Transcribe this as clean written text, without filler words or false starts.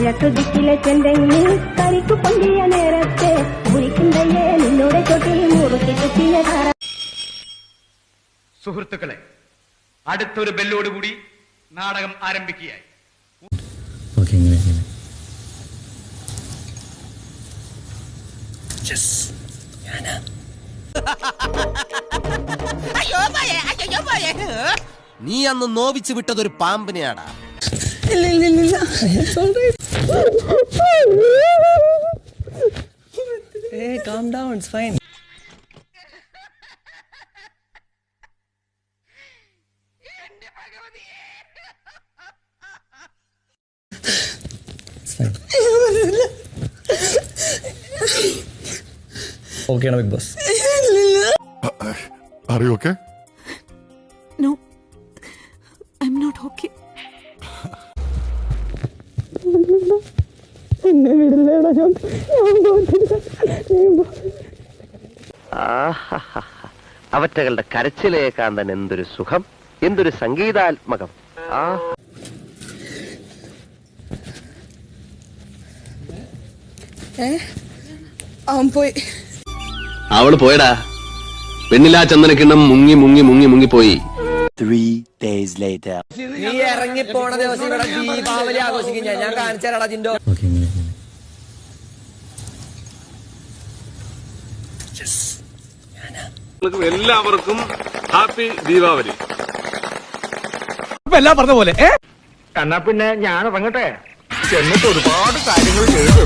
കിഴക്കുദിക്കിലെ ചെന്തെങ്ങിൽ കരിക്കു പൊന്തിയ നേരത്തെ മുറിക്കുന്നേ നിന്നോടെ തൊട്ടിൽ മുറുക്കി കുത്തിയ താര. സുഹൃത്തുക്കളെ, അടുത്തൊരു ബെല്ലോടുകൂടി നാടകം ആരംഭിക്കുകയായി. നീ അന്ന് നോവിച്ചു വിട്ടതൊരു പാമ്പിനെയാടാ. Hey, calm down, it's fine. It's fine. Okay, now big boss. Are you okay? No, I'm not okay. അവറ്റകളുടെ കരച്ചിലേക്കാൻ തന്നെ എന്തൊരു സുഖം, എന്തൊരു സംഗീതാത്മകം. അവള് പോയടാ. പെണ്ണിലാ ചന്ദനക്കിണ്ണം മുങ്ങി മുങ്ങി മുങ്ങി മുങ്ങി പോയി. 3 days later. നീ ഇറങ്ങി പോണ ദിവസം ഇവിടെ ദീപാവലി ആഘോഷിക്കും. ഞാൻ കാണിച്ചാലാ ജിൻഡോ. എല്ലാവർക്കും ഹാപ്പി ദീപാവലി. എല്ലാം പറഞ്ഞ പോലെ എന്നാ പിന്നെ ഞാൻ ഇറങ്ങട്ടെ. എന്നിട്ട് ഒരുപാട് കാര്യങ്ങൾ ചെയ്തു.